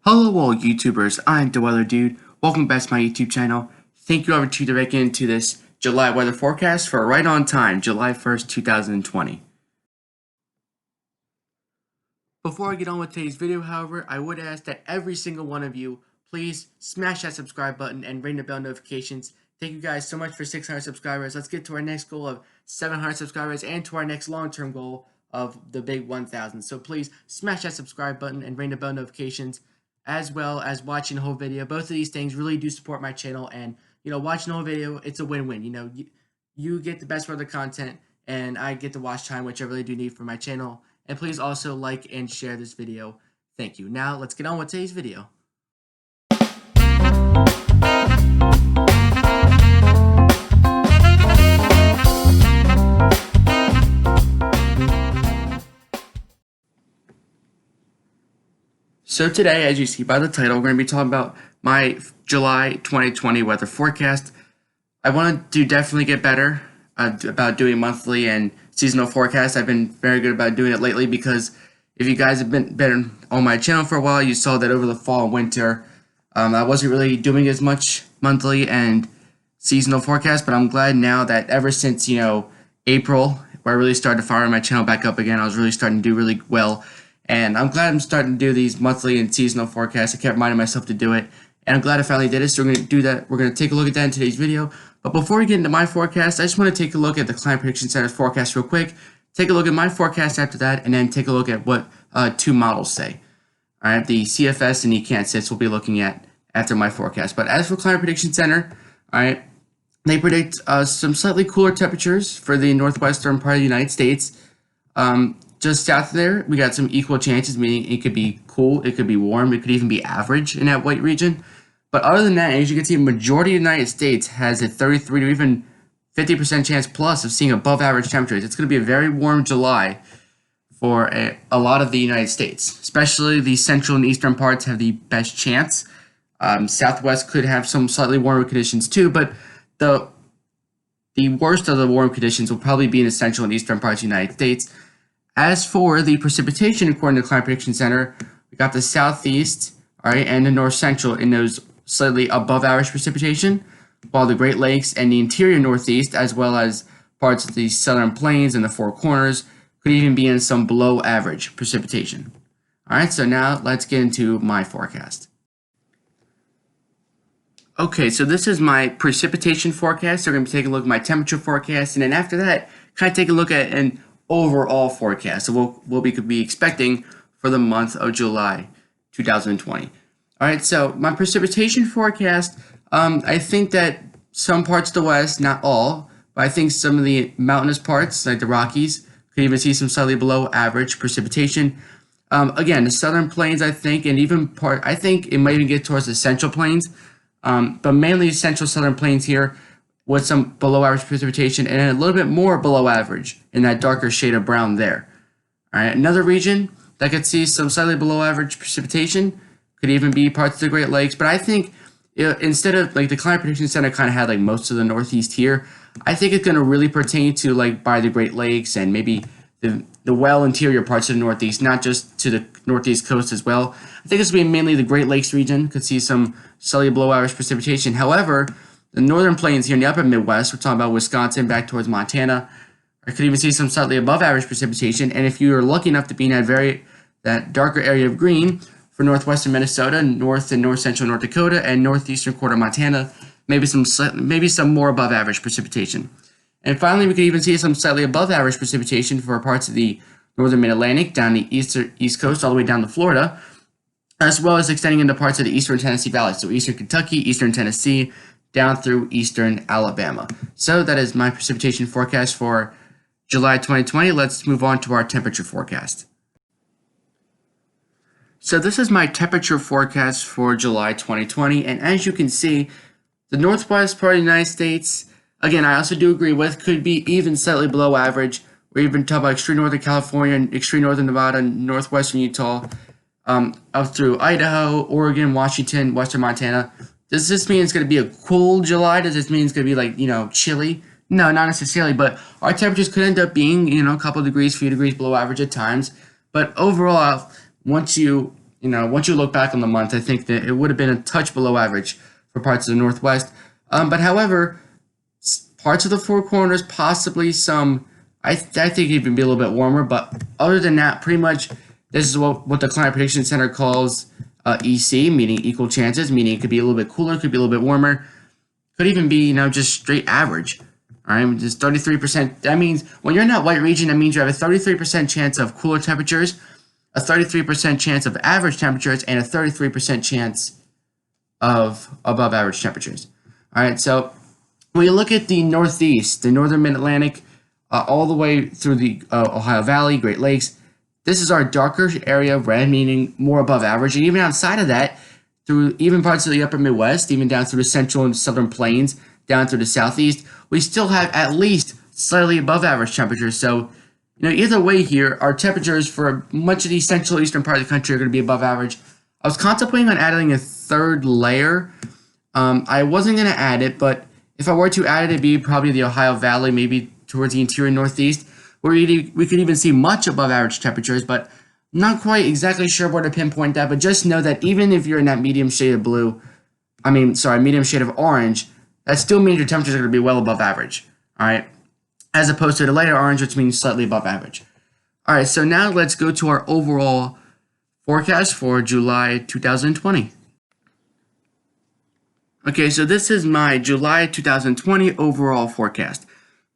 Hello all YouTubers, I'm the Weather Dude. Welcome back to my YouTube channel. Thank you for tuning back into this July weather forecast for right on time, July 1st, 2020. Before I get on with today's video, however, I would ask that every single one of you please smash that subscribe button and ring the bell notifications. Thank you guys so much for 600 subscribers. Let's get to our next goal of 700 subscribers and to our next long-term goal of the big 1,000. So please smash that subscribe button and ring the bell notifications, as well as watching the whole video. Both of these things really do support my channel, and watching the whole video, it's a win-win. You get the best weather content and I get the watch time, which I really do need for my channel. And please also like and share this video. Thank you. Now let's get on with today's video. So today, as you see by the title, we're going to be talking about my July 2020 weather forecast. I want to definitely get better about doing monthly and seasonal forecasts. I've been very good about doing it lately because if you guys have been on my channel for a while, you saw that over the fall and winter, I wasn't really doing as much monthly and seasonal forecasts, but I'm glad now that ever since, April, where I really started firing my channel back up again, I was really starting to do really well. And I'm glad I'm starting to do these monthly and seasonal forecasts. I kept reminding myself to do it, and I'm glad I finally did it. So we're going to do that. We're going to take a look at that in today's video. But before we get into my forecast, I just want to take a look at the Climate Prediction Center's forecast real quick. Take a look at my forecast after that, and then take a look at what two models say. All right, the CFS and ECANSIS we'll be looking at after my forecast. But as for Climate Prediction Center, all right, they predict some slightly cooler temperatures for the northwestern part of the United States. Just south of there, we got some equal chances, meaning it could be cool, it could be warm, it could even be average in that white region. But other than that, as you can see, the majority of the United States has a 33 to even 50% chance plus of seeing above average temperatures. It's going to be a very warm July for a lot of the United States, especially the central and eastern parts have the best chance. Southwest could have some slightly warmer conditions too, but the worst of the warm conditions will probably be in the central and eastern parts of the United States. As for the precipitation, according to the Climate Prediction Center, we got the southeast, all right, and the north central in those slightly above average precipitation, while the Great Lakes and the interior northeast, as well as parts of the southern plains and the Four Corners, could even be in some below average precipitation. All right, so now let's get into my forecast. Okay, so this is my precipitation forecast. So we're going to be taking a look at my temperature forecast, and then after that, kind of take a look at an overall forecast of what we could be expecting for the month of July 2020. All right, so my precipitation forecast, I think that some parts of the West, not all, but I think some of the mountainous parts, like the Rockies, could even see some slightly below average precipitation. Again, the southern plains, I think, and even I think it might even get towards the central plains, but mainly central southern plains here, with some below average precipitation and a little bit more below average in that darker shade of brown there. All right, another region that could see some slightly below average precipitation could even be parts of the Great Lakes. But I think instead of like the Climate Prediction Center kind of had like most of the Northeast here, I think it's going to really pertain to like by the Great Lakes and maybe the well interior parts of the Northeast, not just to the Northeast coast as well. I think it's going to be mainly the Great Lakes region could see some slightly below average precipitation. However, the northern plains here in the upper Midwest, we're talking about Wisconsin back towards Montana, I could even see some slightly above average precipitation. And if you're lucky enough to be in that darker area of green for northwestern Minnesota, north and north central North Dakota, and northeastern quarter Montana, maybe some more above average precipitation. And finally, we could even see some slightly above average precipitation for parts of the northern Mid-Atlantic, down the east coast, all the way down to Florida, as well as extending into parts of the eastern Tennessee Valley, so eastern Kentucky, eastern Tennessee, down through eastern Alabama. So that is my precipitation forecast for July 2020. Let's move on to our temperature forecast. So this is my temperature forecast for July 2020, and as you can see, the northwest part of the United States, again, I also do agree with, could be even slightly below average. We're even talking about extreme northern California, extreme northern Nevada, northwestern Utah, up through Idaho, Oregon, Washington, western Montana. Does this mean it's going to be a cool July? Does this mean it's going to be like, chilly? No, not necessarily, but our temperatures could end up being, a couple degrees, few degrees below average at times. But overall, once you once you look back on the month, I think that it would have been a touch below average for parts of the Northwest. But however, parts of the Four Corners, possibly some, I think even be a little bit warmer. But other than that, pretty much this is what the Climate Prediction Center calls EC, meaning equal chances, meaning it could be a little bit cooler, could be a little bit warmer, could even be, just straight average. All right, just 33%. That means when you're in that white region, that means you have a 33% chance of cooler temperatures, a 33% chance of average temperatures, and a 33% chance of above average temperatures. All right, so when you look at the Northeast, the northern mid-Atlantic, all the way through the Ohio Valley, Great Lakes, this is our darker area of red, meaning more above average. And even outside of that, through even parts of the upper Midwest, even down through the central and southern plains, down through the southeast, we still have at least slightly above average temperatures. So, either way here, our temperatures for much of the central eastern part of the country are going to be above average. I was contemplating on adding a third layer. I wasn't going to add it, but if I were to add it, it'd be probably the Ohio Valley, maybe towards the interior Northeast, where we could even see much above average temperatures, but I'm not quite exactly sure where to pinpoint that. But just know that even if you're in that medium shade of medium shade of orange, that still means your temperatures are going to be well above average, all right? As opposed to the lighter orange, which means slightly above average. All right, so now let's go to our overall forecast for July 2020. Okay, so this is my July 2020 overall forecast.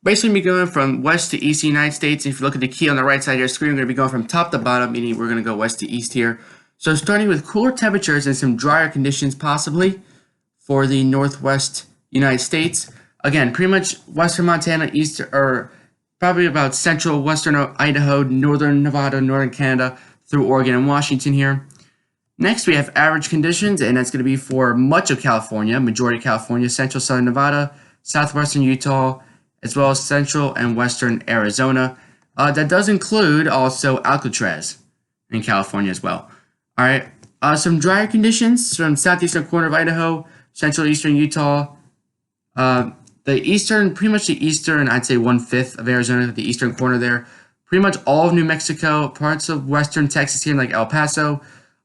Basically, we're going from west to east of the United States. If you look at the key on the right side of your screen, we're going to be going from top to bottom, meaning we're going to go west to east here. So starting with cooler temperatures and some drier conditions possibly for the Northwest United States. Again, pretty much western Montana, or probably about central western Idaho, northern Nevada, northern Canada, through Oregon and Washington here. Next, we have average conditions, and that's going to be for much of California, majority of California, central southern Nevada, southwestern Utah, as well as central and western Arizona. That does include also Alcatraz in California as well. All right, some drier conditions from southeastern corner of Idaho, central eastern Utah, pretty much the eastern, I'd say 1/5 of Arizona, the eastern corner there, pretty much all of New Mexico, parts of western Texas here, like El Paso,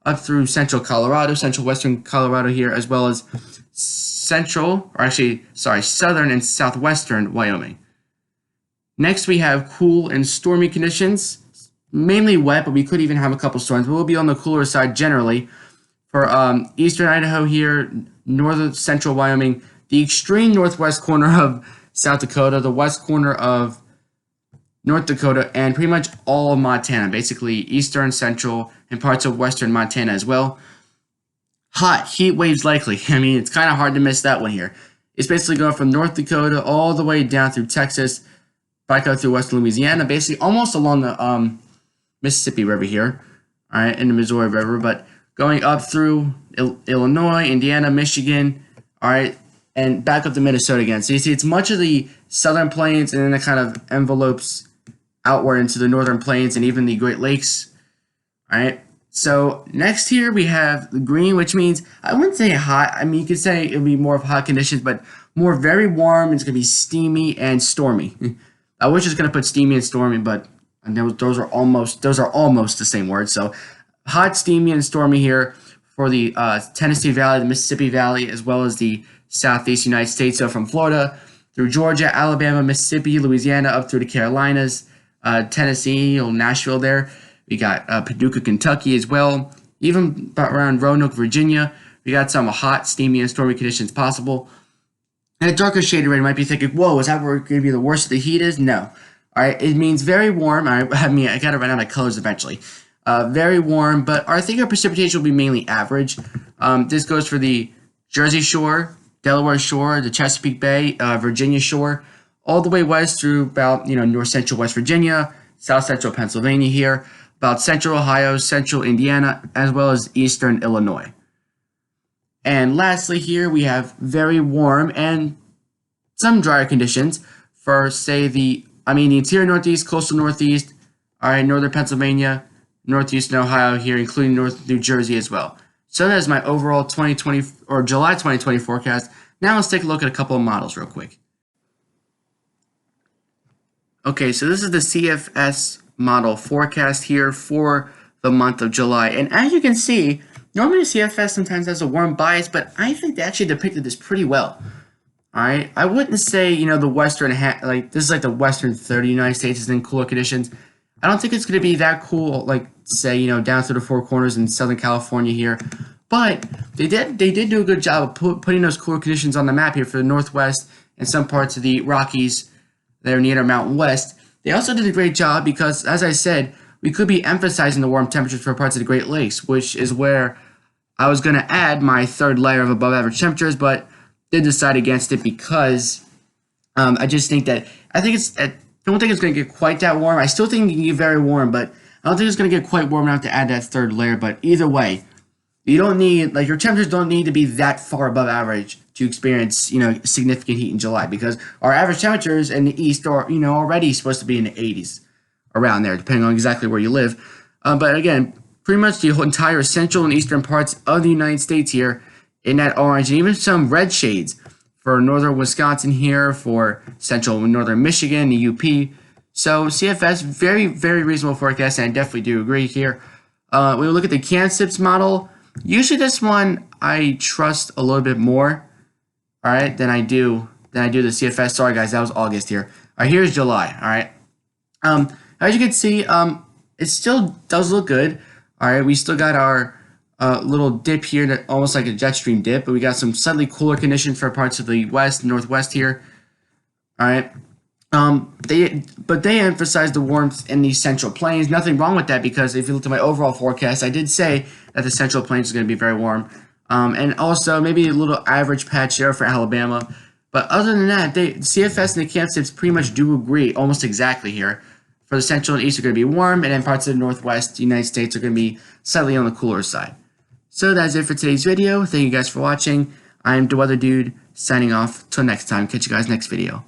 up through central Colorado, central western Colorado here, as well as southern and southwestern Wyoming. Next, we have cool and stormy conditions, mainly wet, but we could even have a couple storms, but we'll be on the cooler side generally. For eastern Idaho here, northern central Wyoming, the extreme northwest corner of South Dakota, the west corner of North Dakota, and pretty much all of Montana, basically eastern, central, and parts of western Montana as well. Hot heat waves likely. I mean, it's kind of hard to miss that one here. It's basically going from North Dakota all the way down through Texas, back out through western Louisiana, basically almost along the Mississippi River here, all right, in the Missouri River, but going up through Illinois, Indiana, Michigan, all right, and back up to Minnesota again. So you see it's much of the southern plains, and then it kind of envelopes outward into the northern plains and even the Great Lakes, all right? So next here we have the green, which means I wouldn't say hot. I mean, you could say it would be more of hot conditions, but more very warm. It's going to be steamy and stormy. I was just going to put steamy and stormy, but those are almost the same word. So hot, steamy, and stormy here for the Tennessee Valley, the Mississippi Valley, as well as the southeast United States. So from Florida through Georgia, Alabama, Mississippi, Louisiana, up through the Carolinas, Tennessee, Nashville there. We got Paducah, Kentucky as well. Even around Roanoke, Virginia, we got some hot, steamy, and stormy conditions possible. And a darker shade red might be thinking, whoa, is that where going to be the worst the heat is? No. All right, it means very warm. I got to run out of colors eventually. Very warm, but I think our precipitation will be mainly average. This goes for the Jersey Shore, Delaware Shore, the Chesapeake Bay, Virginia Shore, all the way west through about, north central West Virginia, south central Pennsylvania here, about central Ohio, central Indiana, as well as eastern Illinois. And lastly here, we have very warm and some drier conditions for, say, the interior Northeast, coastal Northeast, all right, northern Pennsylvania, northeastern Ohio here, including North New Jersey as well. So that is my overall 2020 or July 2020 forecast. Now let's take a look at a couple of models real quick. Okay, so this is the CFS model forecast here for the month of July. And as you can see, normally CFS sometimes has a warm bias, but I think they actually depicted this pretty well. Alright, I wouldn't say, the western, this is like the western third of the United States is in cooler conditions. I don't think it's going to be that cool, like, say, down to the Four Corners in Southern California here. But they did do a good job of putting those cooler conditions on the map here for the Northwest and some parts of the Rockies there near the Mountain West. They also did a great job because, as I said, we could be emphasizing the warm temperatures for parts of the Great Lakes, which is where I was going to add my third layer of above average temperatures, but did decide against it because I just think that I don't think it's going to get quite that warm. I still think it can get very warm, but I don't think it's going to get quite warm enough to add that third layer. But either way, you don't need, your temperatures don't need to be that far above average to experience, significant heat in July, because our average temperatures in the east are, already supposed to be in the 80s around there, depending on exactly where you live. But again, pretty much the whole entire central and eastern parts of the United States here in that orange, and even some red shades for northern Wisconsin here, for central and northern Michigan, the UP. So CFS, very, very reasonable forecast, and I definitely do agree here. When we look at the CanSIPS model, usually this one I trust a little bit more, all right, than I do the CFS. Sorry guys, that was August here. All right, here's July. All right, as you can see, it still does look good. All right, we still got our little dip here, that almost like a jet stream dip, but we got some slightly cooler conditions for parts of the west and northwest here. All right, they emphasize the warmth in the central plains. Nothing wrong with that, because if you look at my overall forecast, I did say that the central plains is going to be very warm, and also maybe a little average patch there for Alabama. But other than that, CFS and the CanSIPS pretty much do agree almost exactly here. For the central and east are going to be warm, and then parts of the northwest United States are going to be slightly on the cooler side. So that's it for today's video. Thank you guys for watching. I'm the Weather Dude, signing off. Till next time. Catch you guys next video.